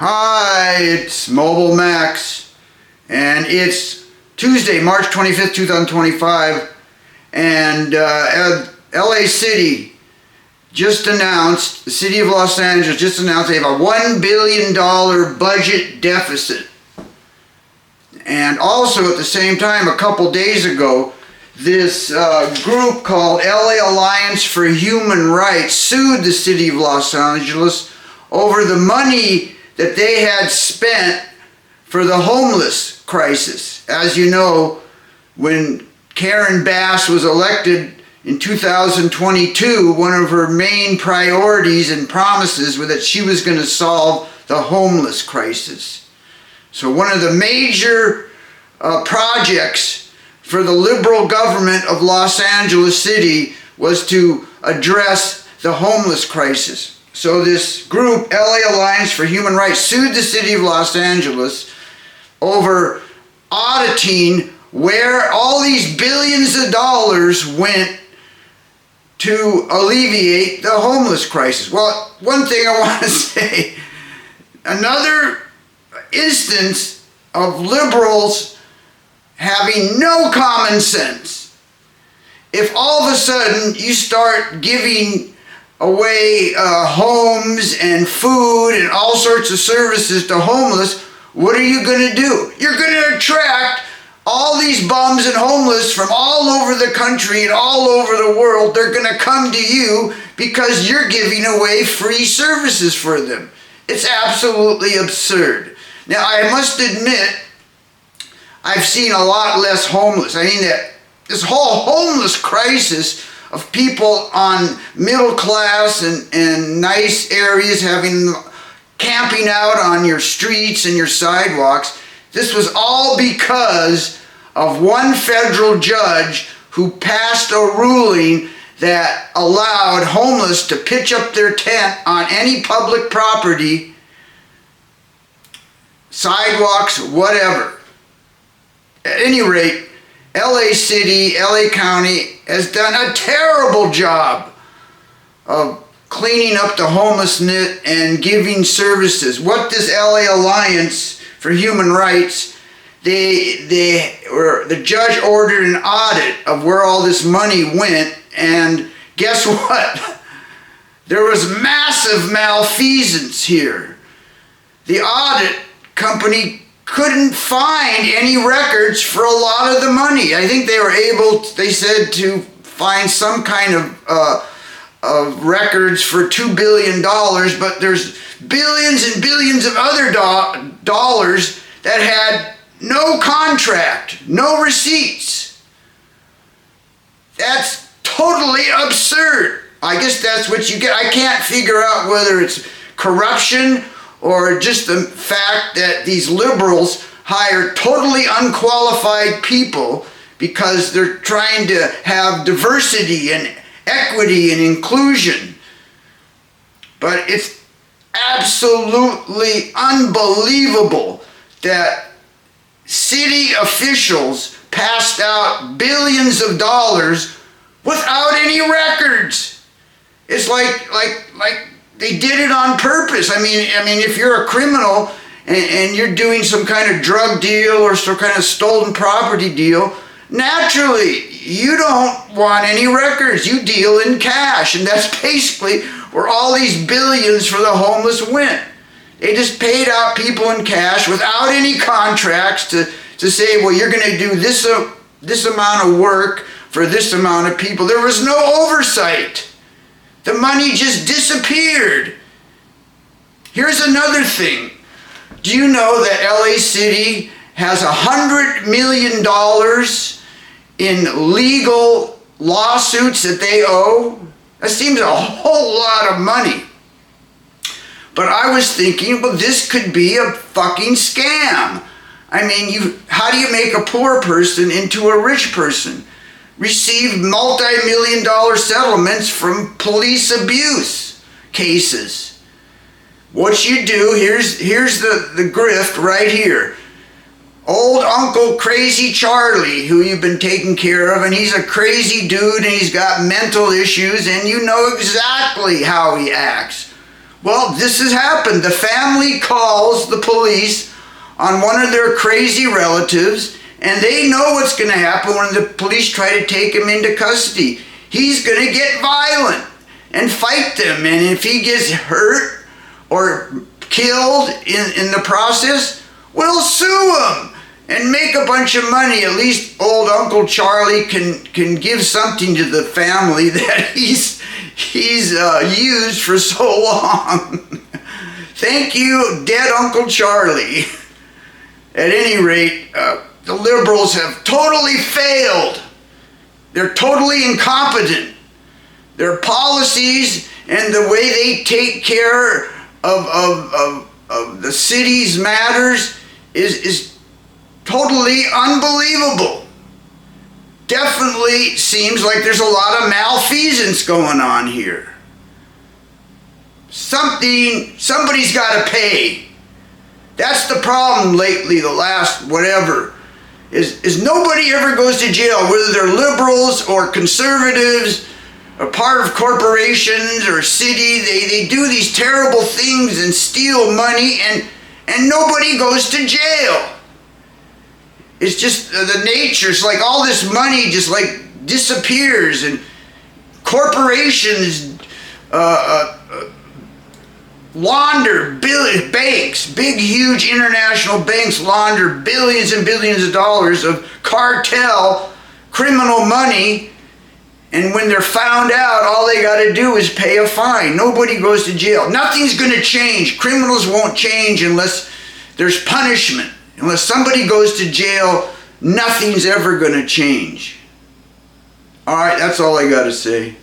Hi, it's Mobile Max, and it's Tuesday, March 25th, 2025, and LA City just announced, the City of Los Angeles just announced they have a $1 billion budget deficit. And also at the same time, a couple days ago, this group called LA Alliance for Human Rights sued the City of Los Angeles over the money that they had spent for the homeless crisis. As you know, when Karen Bass was elected in 2022, one of her main priorities and promises was that she was going to solve the homeless crisis. So one of the major projects for the liberal government of Los Angeles City was to address the homeless crisis. So this group, LA Alliance for Human Rights, sued the City of Los Angeles over auditing where all these billions of dollars went to alleviate the homeless crisis. Well, one thing I want to say, another instance of liberals having no common sense. If all of a sudden you start giving away homes and food and all sorts of services to homeless, what are you going to do? You're going to attract all these bums and homeless from all over the country and all over the world. They're going to come to you because you're giving away free services for them. It's absolutely absurd. Now, I must admit, I've seen a lot less homeless. I mean, that this whole homeless crisis of people on middle class and nice areas camping out on your streets and your sidewalks, this was all because of one federal judge who passed a ruling that allowed homeless to pitch up their tent on any public property, sidewalks, whatever. At any rate, LA City, LA County has done a terrible job of cleaning up the homelessness and giving services. What this LA Alliance for Human Rights, the judge ordered an audit of where all this money went, and guess what? There was massive malfeasance here. The audit company couldn't find any records for a lot of the money. I think they were able, they said, to find some kind of records for $2 billion, but there's billions and billions of other dollars that had no contract, no receipts. That's totally absurd. I guess that's what you get. I can't figure out whether it's corruption or just the fact that these liberals hire totally unqualified people because they're trying to have diversity and equity and inclusion. But it's absolutely unbelievable that city officials passed out billions of dollars without any records. It's like they did it on purpose. I mean, if you're a criminal and you're doing some kind of drug deal or some kind of stolen property deal, naturally, you don't want any records. You deal in cash, and that's basically where all these billions for the homeless went. They just paid out people in cash without any contracts to say, well, you're going to do this amount of work for this amount of people. There was no oversight. The money just disappeared. Here's another thing. Do you know that LA City has $100 million in legal lawsuits that they owe? That seems a whole lot of money. But I was thinking, well, this could be a fucking scam. I mean, how do you make a poor person into a rich person? Receive multi-million-dollar settlements from police abuse cases. What you do, here's the grift right here. Old Uncle Crazy Charlie, who you've been taking care of, and he's a crazy dude and he's got mental issues and you know exactly how he acts. Well, this has happened. The family calls the police on one of their crazy relatives, and they know what's going to happen when the police try to take him into custody. He's going to get violent and fight them, and if he gets hurt or killed in the process, we'll sue him and make a bunch of money. At least old Uncle Charlie can give something to the family that he's used for so long. Thank you, dead Uncle Charlie. At any rate, the liberals have totally failed. They're totally incompetent. Their policies and the way they take care of the city's matters is totally unbelievable. Definitely seems like there's a lot of malfeasance going on here. Somebody's got to pay. That's the problem lately, the last whatever, is nobody ever goes to jail, whether they're liberals or conservatives, a part of corporations or city. They do these terrible things and steal money, and nobody goes to jail. It's just the nature. It's like all this money just like disappears, and corporations launder banks, big huge international banks launder billions and billions of dollars of cartel criminal money. And when they're found out, all they got to do is pay a fine. Nobody goes to jail. Nothing's going to change. Criminals won't change unless there's punishment. Unless somebody goes to jail, nothing's ever going to change. All right, that's all I got to say.